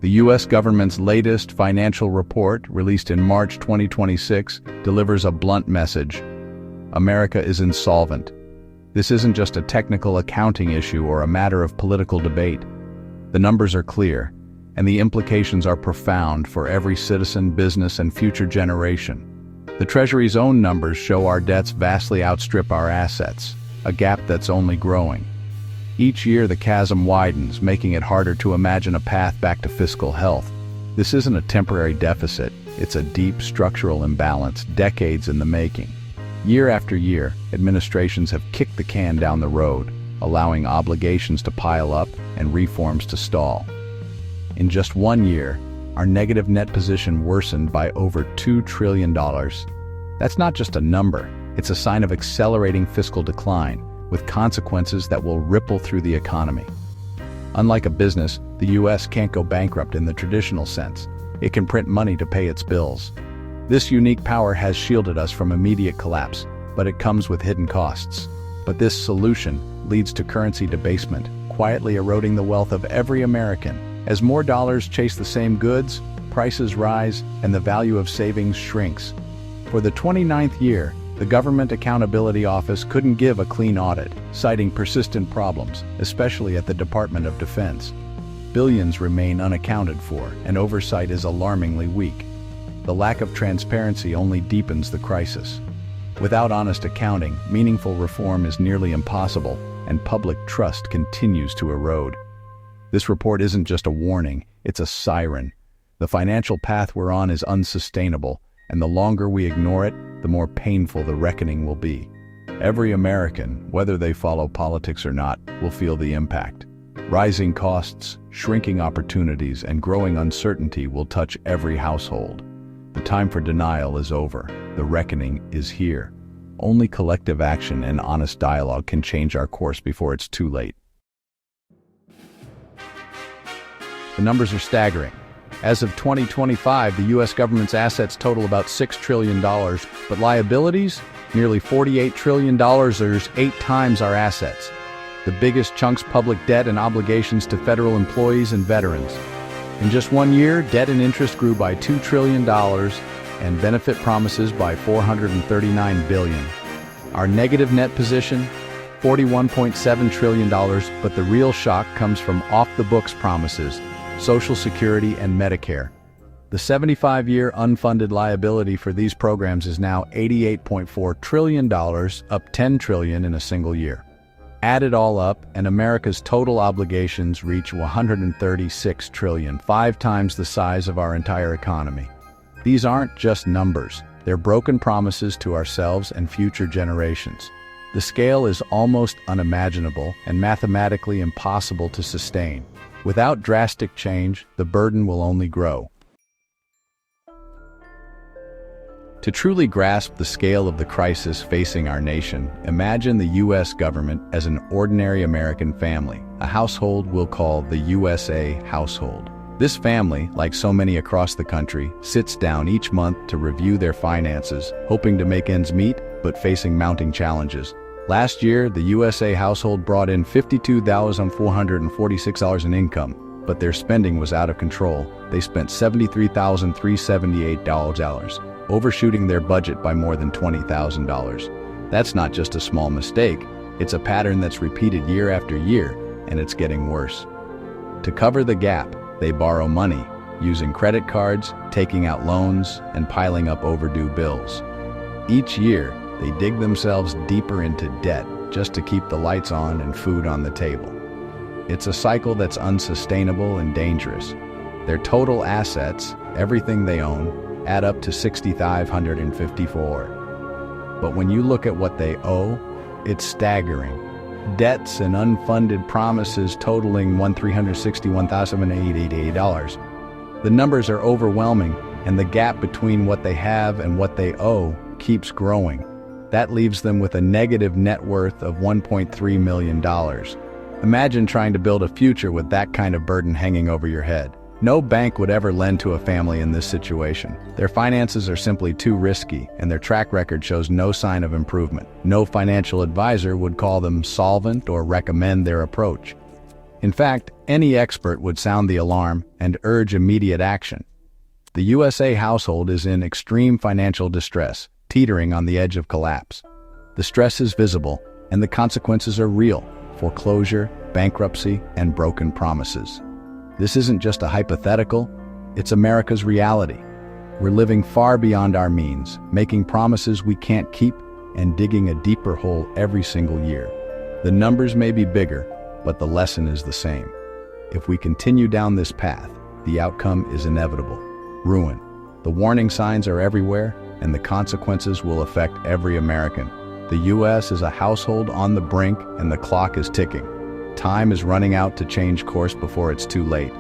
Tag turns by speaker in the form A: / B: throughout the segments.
A: The U.S. government's latest financial report, released in March 2026, delivers a blunt message. America is insolvent. This isn't just a technical accounting issue or a matter of political debate. The numbers are clear, and the implications are profound for every citizen, business, and future generation. The Treasury's own numbers show our debts vastly outstrip our assets, a gap that's only growing. Each year the chasm widens, making it harder to imagine a path back to fiscal health. This isn't a temporary deficit, it's a deep structural imbalance, decades in the making. Year after year, administrations have kicked the can down the road, allowing obligations to pile up and reforms to stall. In just 1 year, our negative net position worsened by over $2 trillion. That's not just a number, it's a sign of accelerating fiscal decline, with consequences that will ripple through the economy. Unlike a business, the U.S. can't go bankrupt in the traditional sense. It can print money to pay its bills. This unique power has shielded us from immediate collapse, but it comes with hidden costs. But this solution leads to currency debasement, quietly eroding the wealth of every American. As more dollars chase the same goods, prices rise, and the value of savings shrinks. For the 29th year, the Government Accountability Office couldn't give a clean audit, citing persistent problems, especially at the Department of Defense. Billions remain unaccounted for, and oversight is alarmingly weak. The lack of transparency only deepens the crisis. Without honest accounting, meaningful reform is nearly impossible, and public trust continues to erode. This report isn't just a warning, it's a siren. The financial path we're on is unsustainable, and the longer we ignore it, the more painful the reckoning will be. Every American, whether they follow politics or not, will feel the impact. Rising costs, shrinking opportunities, and growing uncertainty will touch every household. The time for denial is over. The reckoning is here. Only collective action and honest dialogue can change our course before it's too late. The numbers are staggering. As of 2025, the U.S. government's assets total about $6 trillion, but liabilities? Nearly $48 trillion, or 8 times our assets. The biggest chunks public debt and obligations to federal employees and veterans. In just 1 year, debt and interest grew by $2 trillion and benefit promises by $439 billion. Our negative net position? $41.7 trillion, but the real shock comes from off-the-books promises, Social Security and Medicare. The 75-year unfunded liability for these programs is now $88.4 trillion, up $10 trillion in a single year. Add it all up, and America's total obligations reach $136 trillion, 5 times the size of our entire economy. These aren't just numbers, they're broken promises to ourselves and future generations. The scale is almost unimaginable and mathematically impossible to sustain. Without drastic change, the burden will only grow. To truly grasp the scale of the crisis facing our nation, imagine the U.S. government as an ordinary American family, a household we'll call the USA household. This family, like so many across the country, sits down each month to review their finances, hoping to make ends meet, but facing mounting challenges. Last year, the USA household brought in $52,446 in income, but their spending was out of control. They spent $73,378, overshooting their budget by more than $20,000. That's not just a small mistake, it's a pattern that's repeated year after year, and it's getting worse. To cover the gap, they borrow money, using credit cards, taking out loans, and piling up overdue bills. Each year, they dig themselves deeper into debt just to keep the lights on and food on the table. It's a cycle that's unsustainable and dangerous. Their total assets, everything they own, add up to $6,554. But when you look at what they owe, it's staggering. Debts and unfunded promises totaling $361,788. The numbers are overwhelming, and the gap between what they have and what they owe keeps growing. That leaves them with a negative net worth of $1.3 million. Imagine trying to build a future with that kind of burden hanging over your head. No bank would ever lend to a family in this situation. Their finances are simply too risky, and their track record shows no sign of improvement. No financial advisor would call them solvent or recommend their approach. In fact, any expert would sound the alarm and urge immediate action. The USA household is in extreme financial distress, teetering on the edge of collapse. The stress is visible, and the consequences are real: foreclosure, bankruptcy, and broken promises. This isn't just a hypothetical, it's America's reality. We're living far beyond our means, making promises we can't keep, and digging a deeper hole every single year. The numbers may be bigger, but the lesson is the same. If we continue down this path, the outcome is inevitable: ruin. The warning signs are everywhere, and the consequences will affect every American. The U.S. is a household on the brink, and the clock is ticking. Time is running out to change course before it's too late.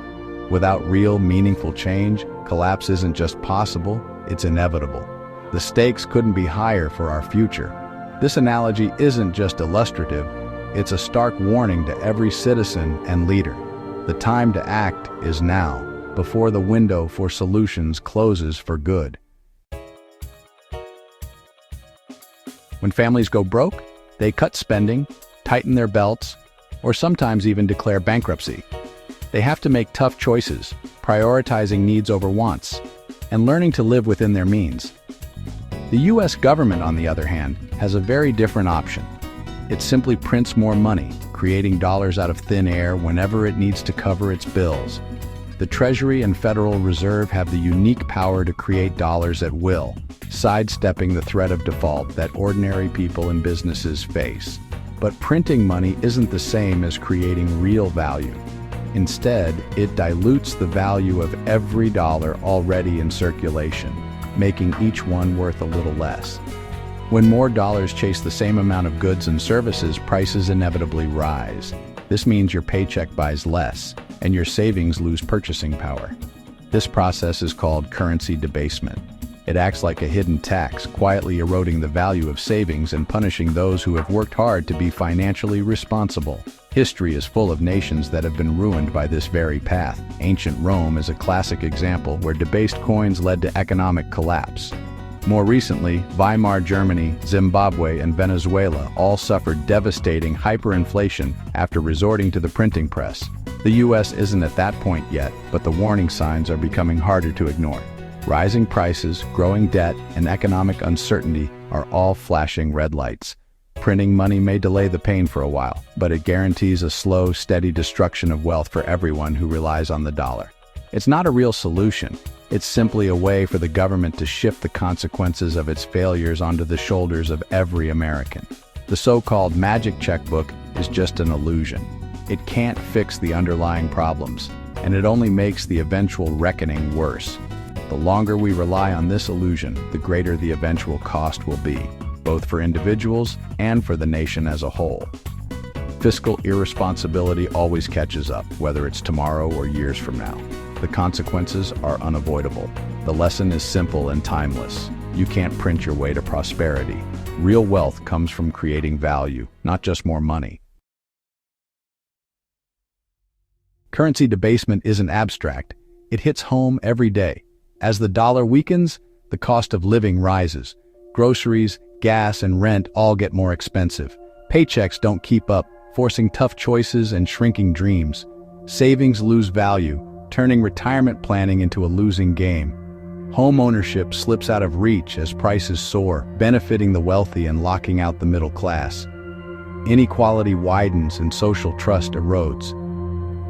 A: Without real, meaningful change, collapse isn't just possible, it's inevitable. The stakes couldn't be higher for our future. This analogy isn't just illustrative, it's a stark warning to every citizen and leader. The time to act is now, before the window for solutions closes for good. When families go broke, they cut spending, tighten their belts, or sometimes even declare bankruptcy. They have to make tough choices, prioritizing needs over wants, and learning to live within their means. The U.S. government, on the other hand, has a very different option. It simply prints more money, creating dollars out of thin air whenever it needs to cover its bills. The Treasury and Federal Reserve have the unique power to create dollars at will, sidestepping the threat of default that ordinary people and businesses face. But printing money isn't the same as creating real value. Instead, it dilutes the value of every dollar already in circulation, making each one worth a little less. When more dollars chase the same amount of goods and services, prices inevitably rise. This means your paycheck buys less, and your savings lose purchasing power. This process is called currency debasement. It acts like a hidden tax, quietly eroding the value of savings and punishing those who have worked hard to be financially responsible. History is full of nations that have been ruined by this very path. Ancient Rome is a classic example where debased coins led to economic collapse. More recently, Weimar Germany, Zimbabwe, and Venezuela all suffered devastating hyperinflation after resorting to the printing press. The U.S. isn't at that point yet, but the warning signs are becoming harder to ignore. Rising prices, growing debt, and economic uncertainty are all flashing red lights. Printing money may delay the pain for a while, but it guarantees a slow, steady destruction of wealth for everyone who relies on the dollar. It's not a real solution. It's simply a way for the government to shift the consequences of its failures onto the shoulders of every American. The so-called magic checkbook is just an illusion. It can't fix the underlying problems, and it only makes the eventual reckoning worse. The longer we rely on this illusion, the greater the eventual cost will be, both for individuals and for the nation as a whole. Fiscal irresponsibility always catches up, whether it's tomorrow or years from now. The consequences are unavoidable. The lesson is simple and timeless. You can't print your way to prosperity. Real wealth comes from creating value, not just more money. Currency debasement isn't abstract. It hits home every day. As the dollar weakens, the cost of living rises. Groceries, gas, and rent all get more expensive. Paychecks don't keep up, forcing tough choices and shrinking dreams. Savings lose value, turning retirement planning into a losing game. Home ownership slips out of reach as prices soar, benefiting the wealthy and locking out the middle class. Inequality widens and social trust erodes.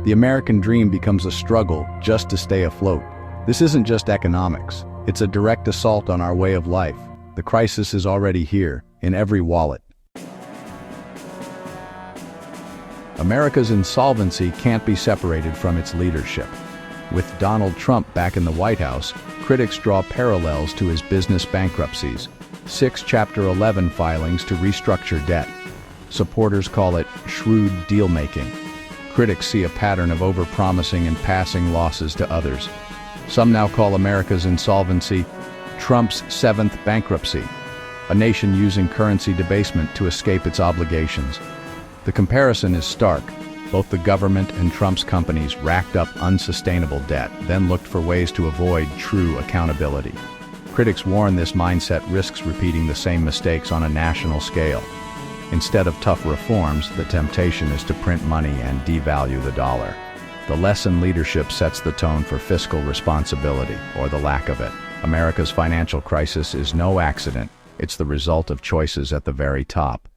A: The American dream becomes a struggle just to stay afloat. This isn't just economics. It's a direct assault on our way of life. The crisis is already here, in every wallet. America's insolvency can't be separated from its leadership. With Donald Trump back in the White House, critics draw parallels to his business bankruptcies, 6 Chapter 11 filings to restructure debt. Supporters call it shrewd deal-making. Critics see a pattern of overpromising and passing losses to others. Some now call America's insolvency Trump's 7th bankruptcy, a nation using currency debasement to escape its obligations. The comparison is stark. Both the government and Trump's companies racked up unsustainable debt, then looked for ways to avoid true accountability. Critics warn this mindset risks repeating the same mistakes on a national scale. Instead of tough reforms, the temptation is to print money and devalue the dollar. The lesson leadership sets the tone for fiscal responsibility, or the lack of it. America's financial crisis is no accident. It's the result of choices at the very top.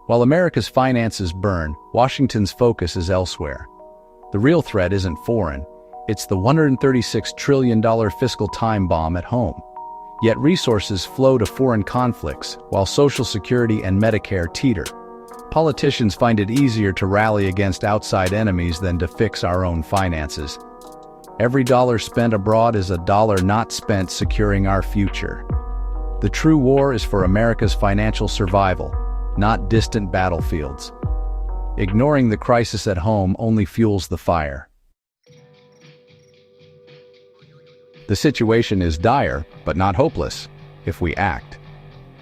A: While America's finances burn, Washington's focus is elsewhere. The real threat isn't foreign. It's the $136 trillion fiscal time bomb at home. Yet resources flow to foreign conflicts, while Social Security and Medicare teeter. Politicians find it easier to rally against outside enemies than to fix our own finances. Every dollar spent abroad is a dollar not spent securing our future. The true war is for America's financial survival, not distant battlefields. Ignoring the crisis at home only fuels the fire. The situation is dire, but not hopeless, if we act.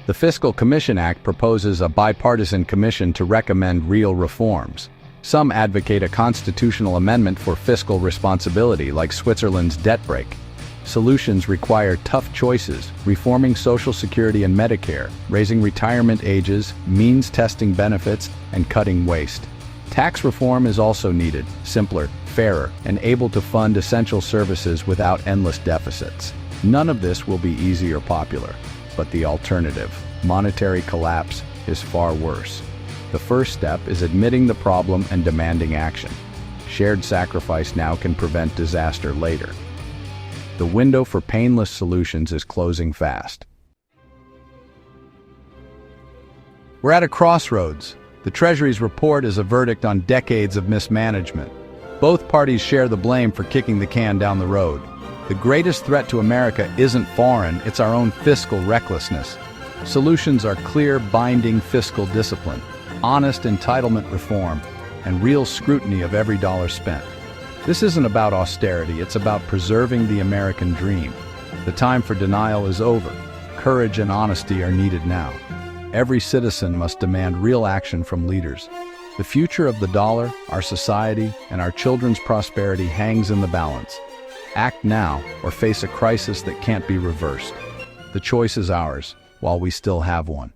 A: The Fiscal Commission Act proposes a bipartisan commission to recommend real reforms. Some advocate a constitutional amendment for fiscal responsibility, like Switzerland's debt brake. Solutions require tough choices, reforming Social Security and Medicare, raising retirement ages, means testing benefits, and cutting waste. Tax reform is also needed, simpler, fairer, and able to fund essential services without endless deficits. None of this will be easy or popular, but the alternative, monetary collapse, is far worse. The first step is admitting the problem and demanding action. Shared sacrifice now can prevent disaster later. The window for painless solutions is closing fast. We're at a crossroads. The Treasury's report is a verdict on decades of mismanagement. Both parties share the blame for kicking the can down the road. The greatest threat to America isn't foreign, it's our own fiscal recklessness. Solutions are clear, binding fiscal discipline, honest entitlement reform, and real scrutiny of every dollar spent. This isn't about austerity, it's about preserving the American dream. The time for denial is over. Courage and honesty are needed now. Every citizen must demand real action from leaders. The future of the dollar, our society, and our children's prosperity hangs in the balance. Act now or face a crisis that can't be reversed. The choice is ours, while we still have one.